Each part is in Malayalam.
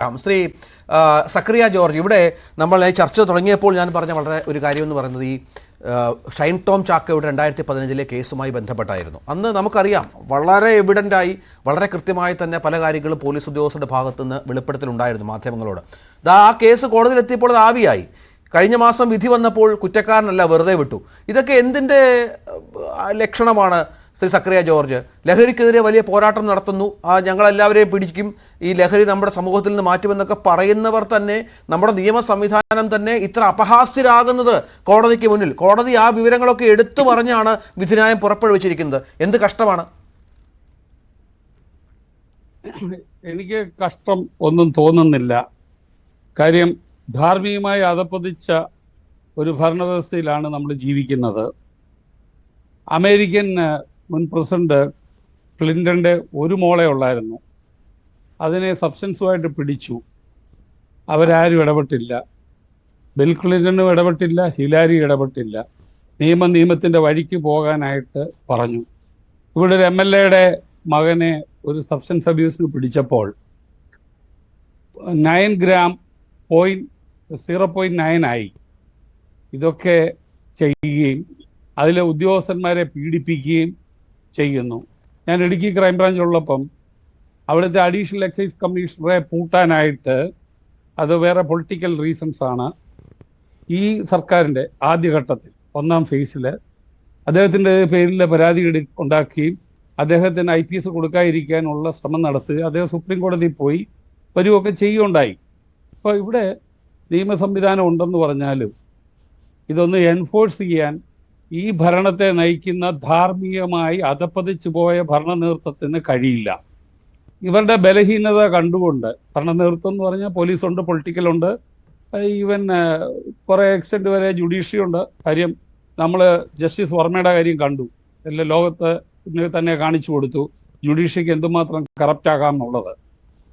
ശ്രീ സക്രിയ ജോർജ്, ഇവിടെ നമ്മൾ ചർച്ച തുടങ്ങിയപ്പോൾ ഞാൻ പറഞ്ഞ വളരെ ഒരു കാര്യം എന്ന് പറയുന്നത് ഈ ഷൈൻ ടോം ചാക്കോയുടെ 2015 കേസുമായി ബന്ധപ്പെട്ടായിരുന്നു. അന്ന് നമുക്കറിയാം വളരെ എവിഡൻ്റായി വളരെ കൃത്യമായി തന്നെ പല കാര്യങ്ങളും പോലീസ് ഉദ്യോഗസ്ഥരുടെ ഭാഗത്തുനിന്ന് വെളിപ്പെടുത്തലുണ്ടായിരുന്നു മാധ്യമങ്ങളോട്. ആ കേസ് കോടതിയിലെത്തിയപ്പോൾ അത് ആവിയായി. കഴിഞ്ഞ മാസം വിധി വന്നപ്പോൾ കുറ്റക്കാരനല്ല, വെറുതെ വിട്ടു. ഇതൊക്കെ എന്തിൻ്റെ ലക്ഷണമാണ് ശ്രീ സക്രിയ ജോർജ്? ലഹരിക്കെതിരെ വലിയ പോരാട്ടം നടത്തുന്നു, ഞങ്ങളെല്ലാവരെയും പിടിക്കും, ഈ ലഹരി നമ്മുടെ സമൂഹത്തിൽ നിന്ന് മാറ്റുമെന്നൊക്കെ പറയുന്നവർ തന്നെ, നമ്മുടെ നിയമ സംവിധാനം തന്നെ ഇത്ര അപഹാസ്യരാകുന്നത് കോടതിക്ക് മുന്നിൽ. കോടതി ആ വിവരങ്ങളൊക്കെ എടുത്തു പറഞ്ഞാണ് വിധിന്യായം പുറപ്പെടുവിച്ചിരിക്കുന്നത്. എന്ത് കഷ്ടമാണ്! എനിക്ക് കഷ്ടം ഒന്നും തോന്നുന്നില്ല. കാര്യം ധാർമ്മികമായി അധപ്പതിച്ച ഒരു ഭരണവ്യവസ്ഥയിലാണ് നമ്മൾ ജീവിക്കുന്നത്. അമേരിക്കൻ മുൻ പ്രസിഡന്റ് ക്ലിൻ്റൻ്റെ ഒരു മോളെ ഉള്ളായിരുന്നു. അതിനെ സബ്സ്റ്റൻസുമായിട്ട് പിടിച്ചു. അവരാരും ഇടപെട്ടില്ല. Bill ക്ലിൻ്റനും ഇടപെട്ടില്ല, Hillary ഇടപെട്ടില്ല. നിയമത്തിൻ്റെ വഴിക്ക് പോകാനായിട്ട് പറഞ്ഞു. ഇവിടെ ഒരു MLA മകനെ ഒരു സബ്സ്റ്റൻസ് അബ്യൂസിന് പിടിച്ചപ്പോൾ 9 ഗ്രാം 0.9 ആയി. ഇതൊക്കെ ചെയ്യുകയും അതിലെ ഉദ്യോഗസ്ഥന്മാരെ പീഡിപ്പിക്കുകയും ചെയ്യുന്നു. ഞാൻ ഇടുക്കി ക്രൈംബ്രാഞ്ചുള്ളപ്പം അവിടുത്തെ അഡീഷണൽ എക്സൈസ് കമ്മീഷണറെ പൂട്ടാനായിട്ട്, അത് വേറെ പൊളിറ്റിക്കൽ റീസൺസ് ആണ്, ഈ സർക്കാരിൻ്റെ ആദ്യഘട്ടത്തിൽ 1ാം ഫേസിൽ അദ്ദേഹത്തിൻ്റെ പേരിൽ പരാതി ഉണ്ടാക്കുകയും അദ്ദേഹത്തിന് IPS കൊടുക്കാതിരിക്കാനുള്ള ശ്രമം നടത്തുക, അദ്ദേഹം സുപ്രീം കോടതിയിൽ പോയി വരികയൊക്കെ ചെയ്യുകയുണ്ടായി. അപ്പോൾ ഇവിടെ നിയമ സംവിധാനം ഉണ്ടെന്ന് പറഞ്ഞാലും ഇതൊന്ന് എൻഫോഴ്സ് ചെയ്യാൻ ഈ ഭരണത്തെ നയിക്കുന്ന ധാർമ്മികമായി അധപ്പതിച്ചു പോയ ഭരണ നേതൃത്വത്തിന് കഴിയില്ല. ഇവരുടെ ബലഹീനത കണ്ടുകൊണ്ട്, ഭരണ നേതൃത്വം എന്ന് പറഞ്ഞാൽ പോലീസുണ്ട്, പൊളിറ്റിക്കലുണ്ട്, ഈവൻ കുറേ എക്സ്റ്റെൻറ്റ് വരെ ജുഡീഷ്യറി ഉണ്ട്. കാര്യം നമ്മൾ ജസ്റ്റിസ് വർമ്മയുടെ കാര്യം കണ്ടു, എല്ലാ ലോകത്ത് തന്നെ കാണിച്ചു കൊടുത്തു ജുഡീഷ്യറിക്ക് എന്തുമാത്രം കറപ്റ്റ് ആകാം എന്നുള്ളത്.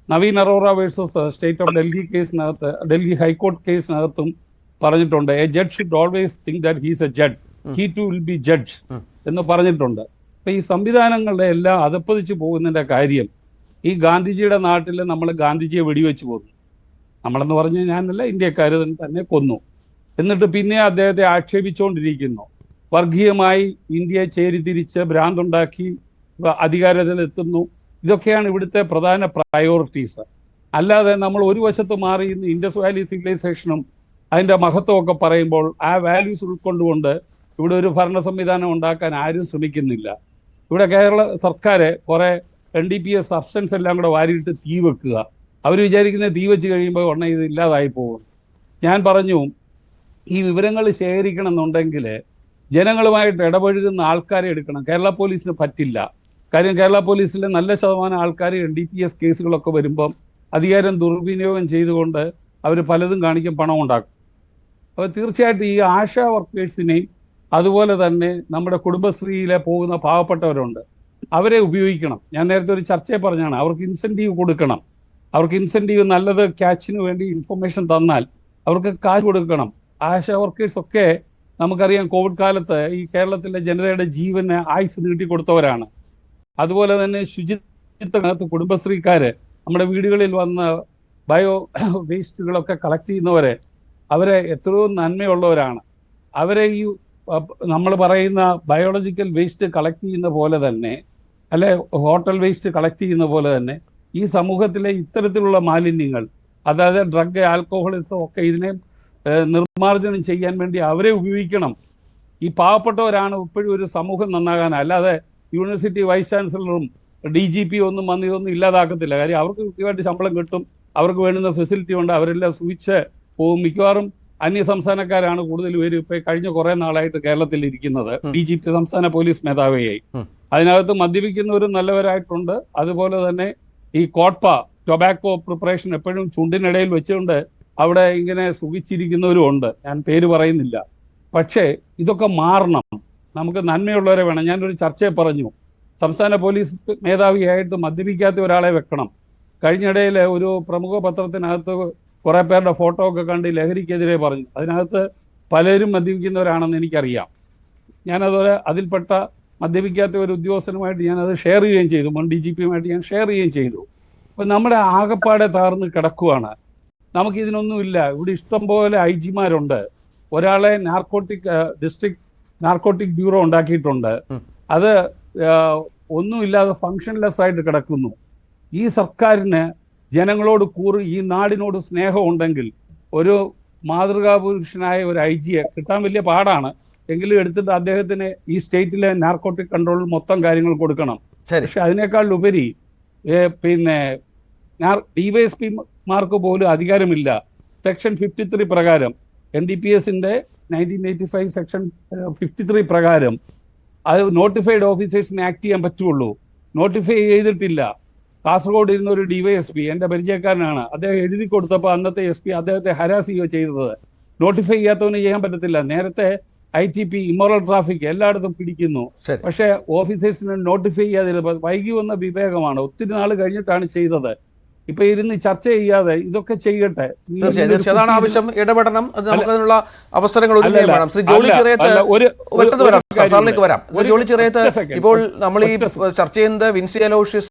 Naveen Arora versus state of Delhi കേസിനകത്ത്, ഡൽഹി ഹൈക്കോർട്ട് കേസിനകത്തും പറഞ്ഞിട്ടുണ്ട്, a judge should always think that he's a judge, he too will be judge എന്ന് പറഞ്ഞിട്ടുണ്ട്. അപ്പം ഈ സംവിധാനങ്ങളുടെ എല്ലാം അധപ്പതിച്ചു പോകുന്നതിൻ്റെ കാര്യം, ഈ ഗാന്ധിജിയുടെ നാട്ടിൽ നമ്മൾ ഗാന്ധിജിയെ വെടിവെച്ച് കൊന്നു. നമ്മളെന്ന് പറഞ്ഞ് ഞാനല്ല, ഇന്ത്യക്കാർ തന്നെ കൊന്നു. എന്നിട്ട് പിന്നെ അദ്ദേഹത്തെ ആക്ഷേപിച്ചുകൊണ്ടിരിക്കുന്നു. വർഗീയമായി ഇന്ത്യയെ ചേരിതിരിച്ച് ഭ്രാന്തുണ്ടാക്കി അധികാരത്തിലെത്തുന്നു. ഇതൊക്കെയാണ് ഇവിടുത്തെ പ്രധാന പ്രയോറിറ്റീസ്. അല്ലാതെ നമ്മൾ ഒരു വശത്ത് മാറി ഇന്ന് ഇൻഡസ് വാലി സിവിലൈസേഷനും അതിൻ്റെ മഹത്വമൊക്കെ പറയുമ്പോൾ ആ വാല്യൂസ് ഉൾക്കൊണ്ടുകൊണ്ട് ഇവിടെ ഒരു ഭരണ സംവിധാനം ഉണ്ടാക്കാൻ ആരും ശ്രമിക്കുന്നില്ല. ഇവിടെ കേരള സർക്കാർ കുറേ NDPS സബ്സ്റ്റൻസ് എല്ലാം കൂടെ വാരിയിട്ട് തീ വെക്കുക. അവർ വിചാരിക്കുന്ന തീ വെച്ച് കഴിയുമ്പോൾ ഉടനെ ഇത് ഇല്ലാതായി പോകും. ഞാൻ പറഞ്ഞു, ഈ വിവരങ്ങൾ ശേഖരിക്കണം എന്നുണ്ടെങ്കിൽ ജനങ്ങളുമായിട്ട് ഇടപഴകുന്ന ആൾക്കാരെ എടുക്കണം. കേരള പോലീസിന് പറ്റില്ല. കാര്യം കേരള പോലീസിലെ നല്ല ശതമാനം ആൾക്കാർ NDPS കേസുകളൊക്കെ വരുമ്പം അധികാരം ദുർവിനിയോഗം ചെയ്തുകൊണ്ട് അവർ പലതും കാണിക്കും, പണം ഉണ്ടാക്കും. അപ്പോൾ തീർച്ചയായിട്ടും ഈ ആശാ വർക്കേഴ്സിനെയും അതുപോലെ തന്നെ നമ്മുടെ കുടുംബശ്രീയിലെ പോകുന്ന പാവപ്പെട്ടവരുണ്ട്, അവരെ ഉപയോഗിക്കണം. ഞാൻ നേരത്തെ ഒരു ചർച്ചയെ പറഞ്ഞാണ്, അവർക്ക് ഇൻസെൻറ്റീവ് കൊടുക്കണം. അവർക്ക് ഇൻസെൻറ്റീവ്, നല്ലത് ക്യാഷിന് വേണ്ടി ഇൻഫർമേഷൻ തന്നാൽ അവർക്ക് കാശ് കൊടുക്കണം. ആശാ വർക്കേഴ്സൊക്കെ നമുക്കറിയാം, കോവിഡ് കാലത്ത് ഈ കേരളത്തിലെ ജനതയുടെ ജീവന് ആയുസ് നീട്ടിക്കൊടുത്തവരാണ്. അതുപോലെ തന്നെ ശുചിത്വത്തിനകത്ത് കുടുംബശ്രീക്കാർ നമ്മുടെ വീടുകളിൽ വന്ന് ബയോ വേസ്റ്റുകളൊക്കെ കളക്ട് ചെയ്യുന്നവരെ, അവരെ എത്രയോ നന്മയുള്ളവരാണ്. അവരെ ഈ നമ്മൾ പറയുന്ന ബയോളജിക്കൽ വേസ്റ്റ് കളക്ട് ചെയ്യുന്ന പോലെ തന്നെ, അല്ലെ ഹോട്ടൽ വേസ്റ്റ് കളക്ട് ചെയ്യുന്ന പോലെ തന്നെ, ഈ സമൂഹത്തിലെ ഇത്തരത്തിലുള്ള മാലിന്യങ്ങൾ, അതായത് ഡ്രഗ്, ആൽക്കഹോളിസം ഒക്കെ, ഇതിനെ നിർമ്മാർജ്ജനം ചെയ്യാൻ വേണ്ടി അവരെ ഉപയോഗിക്കണം. ഈ പാവപ്പെട്ടവരാണ് ഇപ്പോഴും ഒരു സമൂഹം നന്നാകാൻ. അല്ലാതെ യൂണിവേഴ്സിറ്റി വൈസ് ചാൻസലറും DGP ഒന്നും വന്ന് ഇതൊന്നും ഇല്ലാതാക്കത്തില്ല. കാര്യം അവർക്ക് കൃത്യമായിട്ട് ശമ്പളം കിട്ടും, അവർക്ക് വേണ്ടുന്ന ഫെസിലിറ്റി ഉണ്ട്, അവരെല്ലാം സൂക്ഷിച്ച് പോകും. മിക്കവാറും അന്യ സംസ്ഥാനക്കാരാണ് കൂടുതൽ പേര് ഇപ്പോൾ കഴിഞ്ഞ കുറേ നാളായിട്ട് കേരളത്തിൽ ഇരിക്കുന്നത്. DGP സംസ്ഥാന പോലീസ് മേധാവിയായി. അതിനകത്ത് മദ്യപിക്കുന്നവരും നല്ലവരായിട്ടുണ്ട്. അതുപോലെ തന്നെ ഈ കോട്ട്പ, ടൊബാക്കോ പ്രിപ്പറേഷൻ എപ്പോഴും ചുണ്ടിനിടയിൽ വെച്ചുകൊണ്ട് അവിടെ ഇങ്ങനെ സുഖിച്ചിരിക്കുന്നവരും ഉണ്ട്. ഞാൻ പേര് പറയുന്നില്ല. പക്ഷേ ഇതൊക്കെ മാറണം. നമുക്ക് നന്മയുള്ളവരെ വേണം. ഞാനൊരു ചർച്ചയെ പറഞ്ഞു, സംസ്ഥാന പോലീസ് മേധാവിയായിട്ട് മദ്യപിക്കാത്ത ഒരാളെ വെക്കണം. കഴിഞ്ഞിടയിൽ ഒരു പ്രമുഖ പത്രത്തിനകത്ത് കുറേ പേരുടെ ഫോട്ടോ ഒക്കെ കണ്ട് ലഹരിക്കെതിരെ പറഞ്ഞു. അതിനകത്ത് പലരും മദ്യപിക്കുന്നവരാണെന്ന് എനിക്കറിയാം. ഞാനതുപോലെ അതിൽപ്പെട്ട മദ്യപിക്കാത്ത ഒരു ഉദ്യോഗസ്ഥനുമായിട്ട് ഞാനത് ഷെയർ ചെയ്യുകയും ചെയ്തു. മുൻ DGP-യുമായിട്ട് ഞാൻ ഷെയർ ചെയ്യുകയും ചെയ്തു. ഇപ്പൊ നമ്മുടെ ആകപ്പാടെ തകർന്ന് കിടക്കുവാണ്. നമുക്ക് ഇതിനൊന്നുമില്ല. ഇവിടെ ഇഷ്ടം പോലെ ഐ ജിമാരുണ്ട്. ഒരാളെ ഡിസ്ട്രിക്ട് നാർക്കോട്ടിക് ബ്യൂറോ ഉണ്ടാക്കിയിട്ടുണ്ട്. അത് ഒന്നുമില്ലാതെ ഫങ്ഷൻലെസ് ആയിട്ട് കിടക്കുന്നു. ഈ സർക്കാരിന് ജനങ്ങളോട് ഈ നാടിനോട് സ്നേഹം ഉണ്ടെങ്കിൽ ഒരു മാതൃകാ പുരുഷനായ ഒരു ഐ ജിയെ കിട്ടാൻ വലിയ പാടാണ്. എങ്കിലും എടുത്തിട്ട് അദ്ദേഹത്തിന് ഈ സ്റ്റേറ്റിലെ നാർക്കോട്ടിക് കൺട്രോളിൽ മൊത്തം കാര്യങ്ങൾ കൊടുക്കണം. പക്ഷെ അതിനേക്കാൾ ഉപരി പിന്നെ ഡിവൈഎസ്പിമാർക്ക് പോലും അധികാരമില്ല. സെക്ഷൻ 53 പ്രകാരം NDPSന്റെ 1985 സെക്ഷൻ 53 പ്രകാരം അത് നോട്ടിഫൈഡ് ഓഫീസേഴ്സിനെ ആക്ട് ചെയ്യാൻ പറ്റുള്ളൂ. നോട്ടിഫൈ ചെയ്തിട്ടില്ല. കാസർഗോഡ് ഇരുന്ന ഒരു ഡിവൈഎസ്പി എൻ്റെ പരിചയക്കാരനാണ്. അദ്ദേഹം എഴുതി കൊടുത്തപ്പോൾ അന്നത്തെ SP അദ്ദേഹത്തെ ഹരാസ് ചെയ്യുകയോ ചെയ്തത്. നോട്ടിഫൈ ചെയ്യാത്തവന് ചെയ്യാൻ പറ്റത്തില്ല. നേരത്തെ ITP ഇമ്മോറൽ ട്രാഫിക് എല്ലായിടത്തും പിടിക്കുന്നു. പക്ഷേ ഓഫീസേഴ്സിന് നോട്ടിഫൈ ചെയ്യാതില്ല. വൈകി വന്ന വിവേകമാണ്. ഒത്തിരി നാൾ കഴിഞ്ഞിട്ടാണ് ചെയ്തത്. ഇപ്പൊ ഇരുന്ന് ചർച്ച ചെയ്യാതെ ഇതൊക്കെ ചെയ്യട്ടെ. അതാണ് ആവശ്യം. ഇടപെടണം. അത് നമുക്കതിനുള്ള അവസരങ്ങൾ വേണം. ശ്രീ ജോളി ചെറിയത്ത് വരാം. ഇപ്പോൾ നമ്മൾ ഈ ചർച്ച ചെയ്യുന്നത് വിൻസി അലോഷ്യസ്